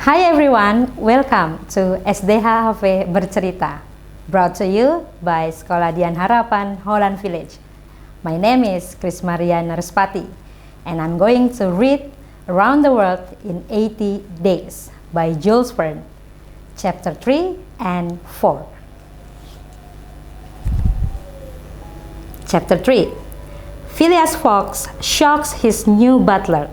Hi everyone, welcome to SDH-HV Bercerita, brought to you by Sekolah Dian Harapan, Holland Village. My name is Chris Maria Naruspati, and I'm going to read Around the World in 80 Days by Jules Verne, Chapter 3 and 4. Chapter 3. Phileas Fogg shocks his new butler.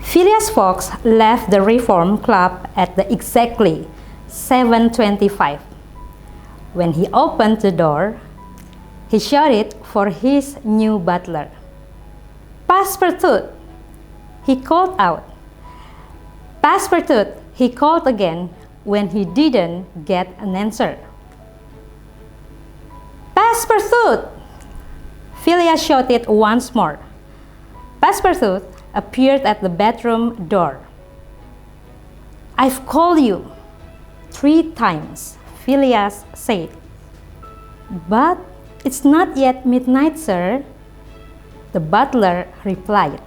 Phileas Fogg left the Reform Club at exactly 7:25. When he opened the door, he shouted for his new butler. "Passepartout!" he called out. "Passepartout!" he called again when he didn't get an answer. "Passepartout!" Phileas shouted once more. Passepartout appeared at the bedroom door. "I've called you 3 times, Phileas said. "But it's not yet midnight, sir," the butler replied.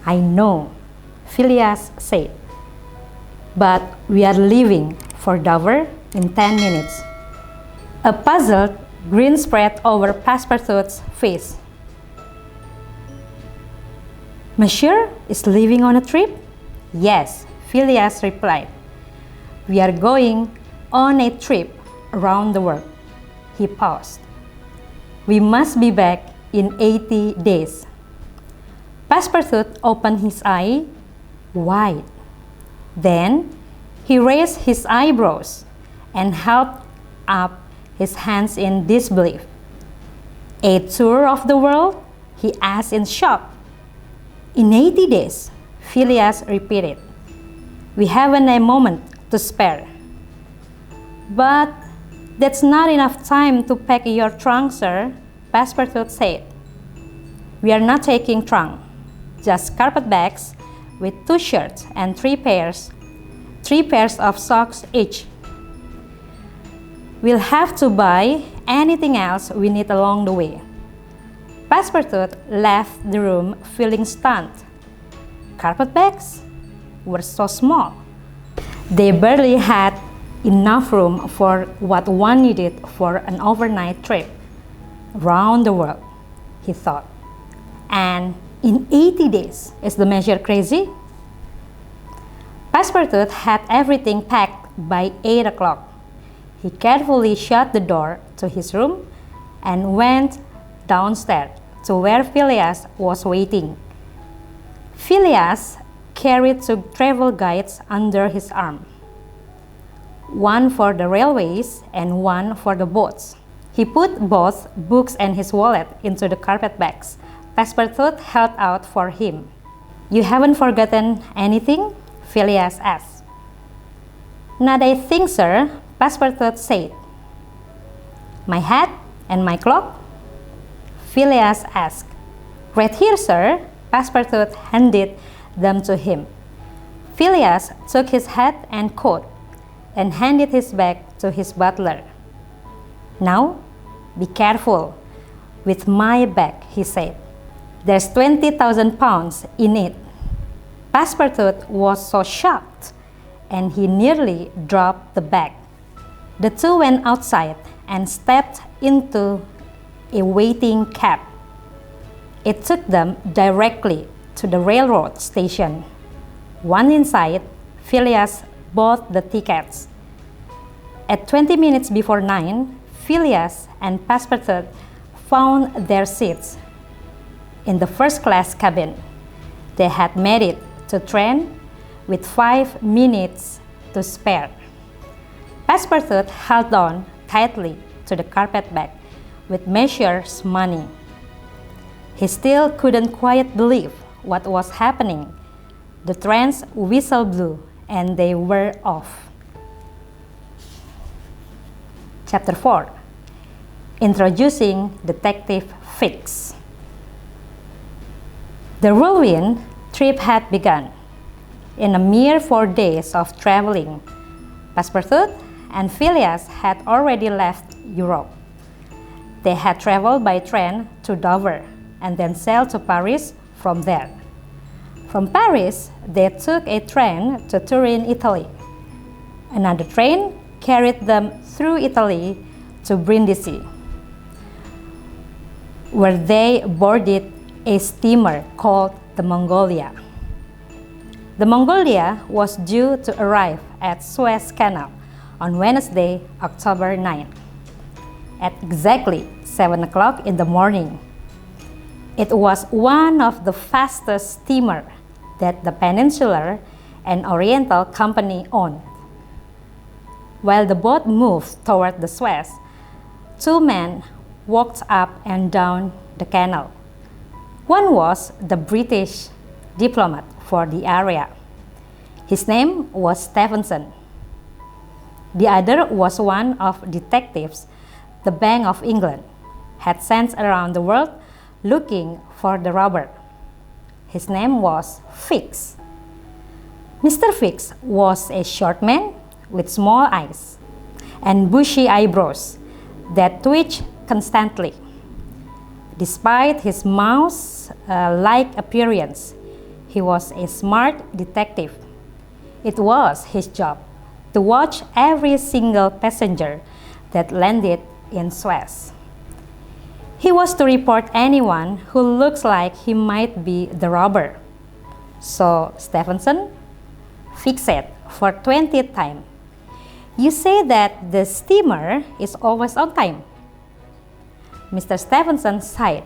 "I know," Phileas said, "but we are leaving for Dover in 10 minutes. A puzzled grin spread over Passepartout's face. "Monsieur is leaving on a trip?" "Yes," Phileas replied. "We are going on a trip around the world." He paused. "We must be back in 80 days. Passepartout opened his eye wide. Then he raised his eyebrows and held up his hands in disbelief. "A tour of the world?" he asked in shock. "In 80 days, Phileas repeated. "We haven't a moment to spare." "But that's not enough time to pack your trunk, sir," Passepartout said. "We are not taking trunk, just carpet bags with 2 shirts and 3 pairs of socks each. We'll have to buy anything else we need along the way." Passepartout left the room feeling stunned. Carpet bags were so small. They barely had enough room for what one needed for an overnight trip around the world, he thought. And in 80 days, is the measure crazy? Passepartout had everything packed by 8 o'clock. He carefully shut the door to his room and went downstairs to where Phileas was waiting. Phileas carried 2 travel guides under his arm, one for the railways and one for the boats. He put both books and his wallet into the carpet bags Passepartout held out for him. "You haven't forgotten anything?" Phileas asked. "Not a thing, sir," Passepartout said. "My hat and my cloak?" Phileas asked. "Right here, sir." Passepartout handed them to him. Phileas took his hat and coat and handed his bag to his butler. "Now, be careful with my bag," he said. "There's 20,000 pounds in it." Passepartout was so shocked, and he nearly dropped the bag. The two went outside and stepped into a waiting cab. It took them directly to the railroad station. Once inside, Phileas bought the tickets. At 20 minutes before 9, Phileas and Passepartout found their seats in the first-class cabin. They had made it to train with 5 minutes to spare. Passepartout held on tightly to the carpet bag with Monsieur's money. He still couldn't quite believe what was happening. The train's whistle blew and they were off. Chapter 4. Introducing Detective Fix. The whirlwind trip had begun. In a mere 4 days of traveling, Passepartout and Phileas had already left Europe. They had traveled by train to Dover and then sailed to Paris from there. From Paris, they took a train to Turin, Italy. Another train carried them through Italy to Brindisi, where they boarded a steamer called the Mongolia. The Mongolia was due to arrive at Suez Canal on Wednesday, October 9, at exactly 7 o'clock in the morning. It was one of the fastest steamers that the Peninsular and Oriental Company owned. While the boat moved toward the Suez, two men walked up and down the canal. One was the British diplomat for the area. His name was Stephenson. The other was one of detectives the Bank of England had sent around the world looking for the robber. His name was Fix. Mr. Fix was a short man with small eyes and bushy eyebrows that twitched constantly. Despite his mouse-like appearance, he was a smart detective. It was his job to watch every single passenger that landed in Suez. He was to report anyone who looks like he might be the robber. So Stephenson fixed it for 20th time. You say that the steamer is always on time. Mr. Stephenson sighed.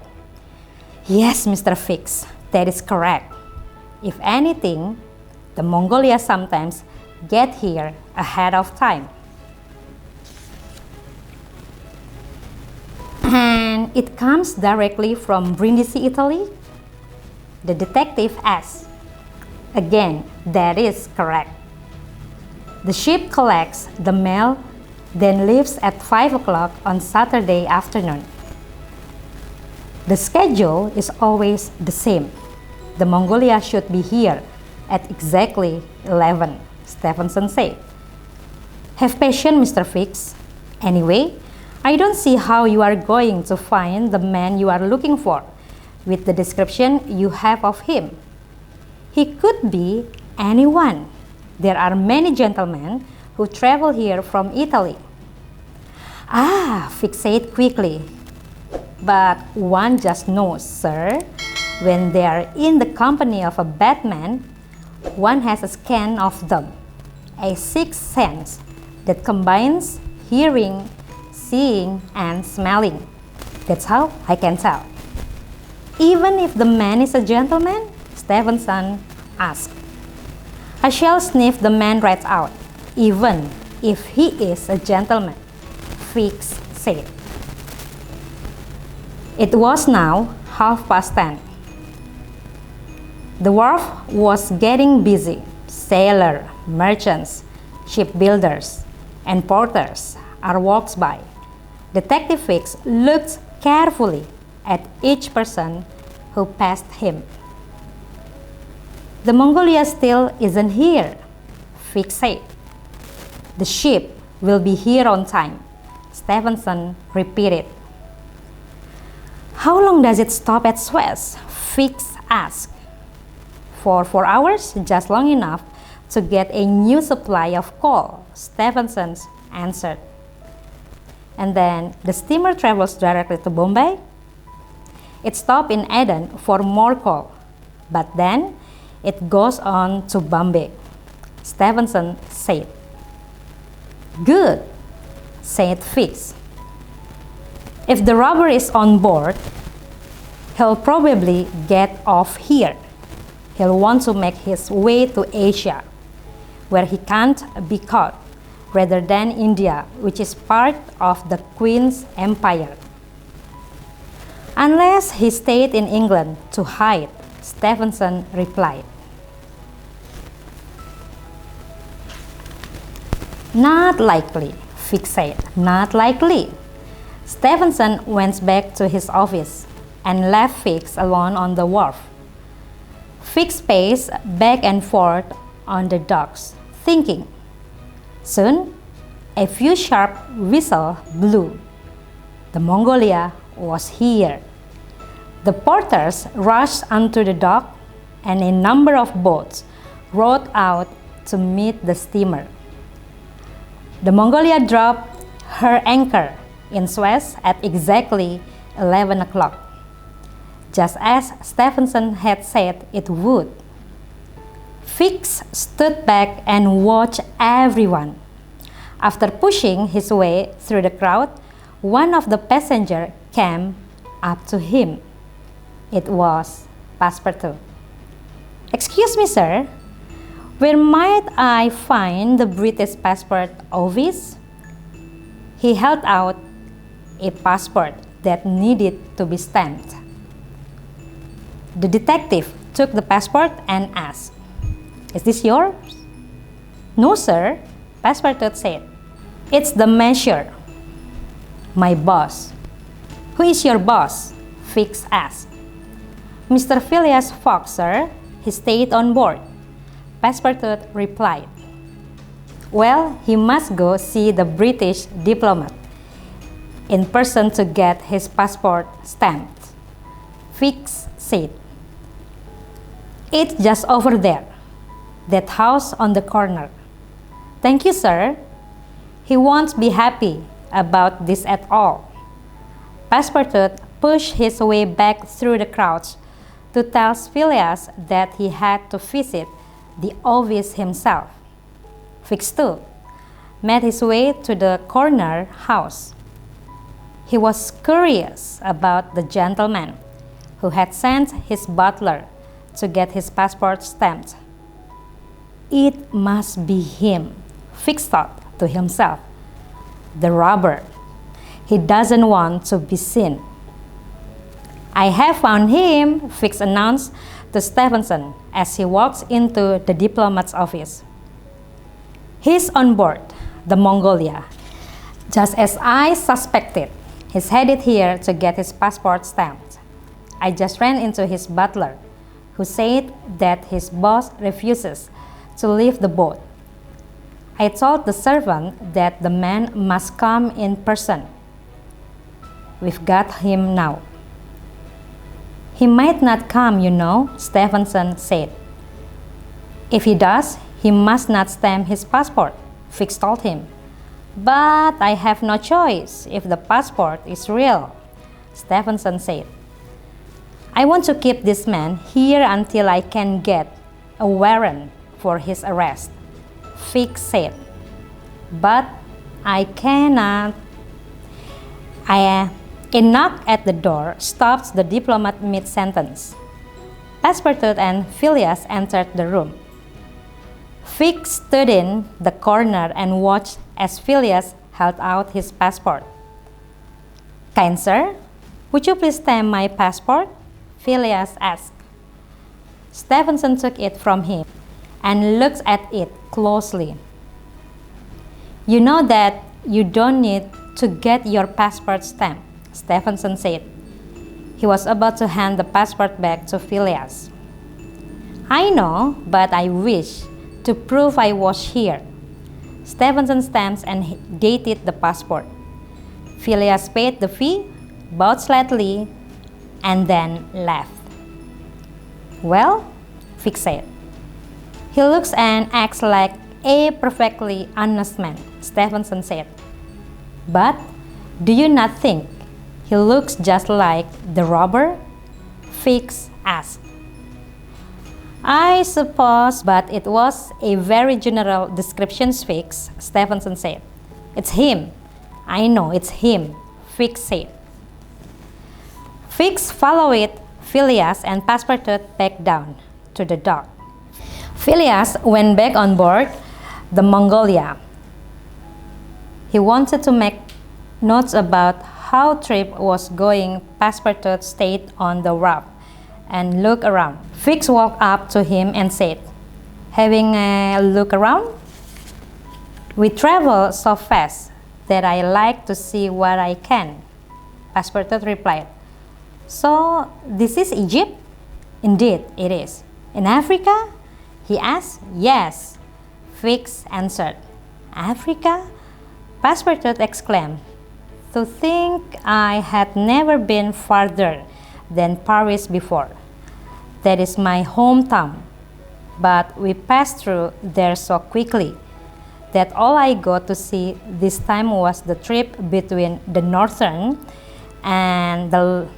Yes, Mr. Fix, that is correct. If anything, the Mongolia sometimes get here ahead of time. And it comes directly from Brindisi, Italy? The detective asked. Again, that is correct. The ship collects the mail, then leaves at 5 o'clock on Saturday afternoon. The schedule is always the same. The Mongolia should be here at exactly 11, Stephenson said. Have patience, Mr. Fix. Anyway, I don't see how you are going to find the man you are looking for with the description you have of him. He could be anyone. There are many gentlemen who travel here from Italy. Ah, Fix said quickly. But one just knows, sir, when they are in the company of a bad man, one has a scan of them, a sixth sense that combines hearing, seeing, and smelling. That's how I can tell. Even if the man is a gentleman? Stephenson asked. I shall sniff the man right out, even if he is a gentleman, Fix said. It was now 10:30. The wharf was getting busy. Sailors, merchants, shipbuilders, and porters are walked by. Detective Fix looked carefully at each person who passed him. The Mongolia still isn't here, Fix said. The ship will be here on time, Stephenson repeated. How long does it stop at Suez? Fix asked. For 4 hours, just long enough to get a new supply of coal, Stephenson answered. And then the steamer travels directly to Bombay. It stopped in Aden for more coal, but then it goes on to Bombay, Stephenson said. Good, said Fix. If the robber is on board, he'll probably get off here. He'll want to make his way to Asia, where he can't be caught, rather than India, which is part of the Queen's empire. Unless he stayed in England to hide, Stephenson replied. Not likely, Fix said. Not likely. Stephenson went back to his office and left Fix alone on the wharf. Fix paced back and forth on the docks, thinking. Soon, a few sharp whistles blew. The Mongolia was here. The porters rushed onto the dock. and a number of boats rowed out to meet the steamer. The Mongolia dropped her anchor in Suez at exactly 11 o'clock, just as Stephenson had said it would. Fix stood back and watched everyone. After pushing his way through the crowd, one of the passengers came up to him. It was Passepartout. "Excuse me, sir, where might I find the British passport office?" He held out a passport that needed to be stamped. The detective took the passport and asked, "Is this yours?" "No, sir," Passepartout said. "It's the measure." "My boss." "Who is your boss?" Fix asked. "Mr. Phileas Fogg, sir. He stayed on board," Passepartout replied. "Well, he must go see the British diplomat in person to get his passport stamped," Fix said. "It's just over there, that house on the corner." "Thank you, sir." "He won't be happy about this at all." Passepartout pushed his way back through the crowds to tell Phileas that he had to visit the office himself. Fix too made his way to the corner house. He was curious about the gentleman who had sent his butler to get his passport stamped. "It must be him," Fix thought to himself. "The robber. He doesn't want to be seen." "I have found him," Fix announced to Stephenson as he walked into the diplomat's office. "He's on board the Mongolia, just as I suspected. He's headed here to get his passport stamped. I just ran into his butler, who said that his boss refuses to leave the boat. I told the servant that the man must come in person. We've got him now." "He might not come, you know," Stephenson said. "If he does, he must not stamp his passport," Fix told him. "But I have no choice if the passport is real," Stephenson said. "I want to keep this man here until I can get a warrant for his arrest," Fix said. "But I cannot." A knock at the door stopped the diplomat mid-sentence. Passepartout and Phileas entered the room. Fix stood in the corner and watched as Phileas held out his passport. "Kind sir, would you please stamp my passport?" Phileas asked. Stephenson took it from him and looked at it closely. "You know that you don't need to get your passport stamped," Stephenson said. He was about to hand the passport back to Phileas. "I know, but I wish to prove I was here." Stephenson stamped and dated the passport. Phileas paid the fee, bowed slightly, and then left. "Well," Fix said, "he looks and acts like a perfectly honest man," Stephenson said. "But do you not think he looks just like the robber?" Fix asked. "I suppose, but it was a very general description, Fix," Stephenson said. "It's him. I know it's him," Fix said. Fix followed Phileas and Passepartout back down to the dock. Phileas went back on board the Mongolia. He wanted to make notes about how trip was going. Passepartout stayed on the raft and looked around. Fix walked up to him and said, "Having a look around? We travel so fast that I like to see what I can," Passepartout replied. "So this is Egypt?" "Indeed it is." "In Africa?" he asked. "Yes," Fix answered. "Africa?" Passepartout exclaimed. "To think I had never been farther than Paris before. That is my hometown, but we passed through there so quickly that all I got to see this time was the trip between the Northern and the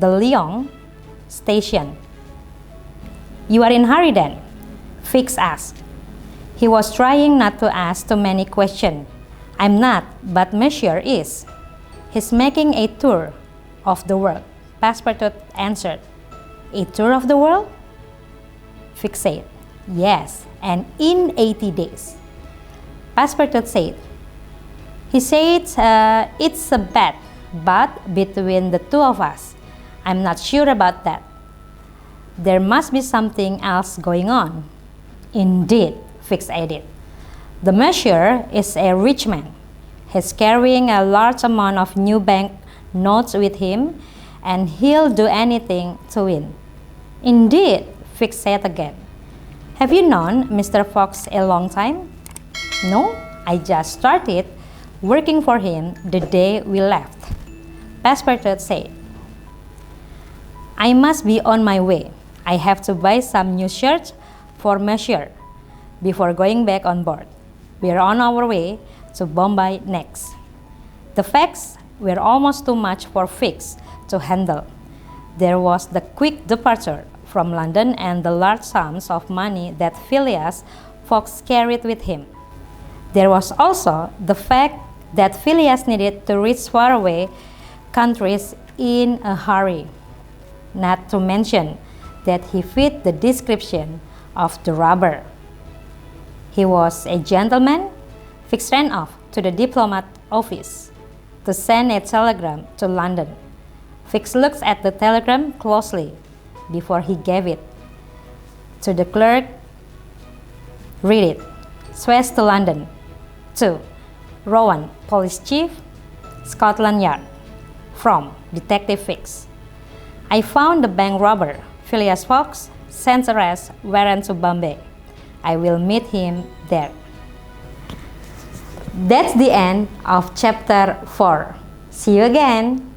Lyon station. You are in a hurry then? Fix asked. He was trying not to ask too many questions. I'm not, but Monsieur is. He's making a tour of the world, Passepartout answered. A tour of the world? Fix said. Yes, and in 80 days. Passepartout said. He said it's a bet, but between the two of us, I'm not sure about that. There must be something else going on. Indeed, Fix added. The Monsieur is a rich man. He's carrying a large amount of new bank notes with him, and he'll do anything to win. Indeed, Fix said again. Have you known Mr. Fox a long time? No, I just started working for him the day we left, Passepartout said. I must be on my way. I have to buy some new shirts for Monsieur before going back on board. We are on our way to Bombay next. The facts were almost too much for Fix to handle. There was the quick departure from London and the large sums of money that Phileas Fox carried with him. There was also the fact that Phileas needed to reach faraway countries in a hurry, not to mention that he fit the description of the robber. He was a gentleman. Fix ran off to the diplomat office to send a telegram to London. Fix looked at the telegram closely before he gave it to the clerk. Read it. Suez to London. To Rowan, Police Chief, Scotland Yard. From Detective Fix. I found the bank robber, Phileas Fox, sent arrest warrant to Bombay. I will meet him there. That's the end of chapter 4. See you again!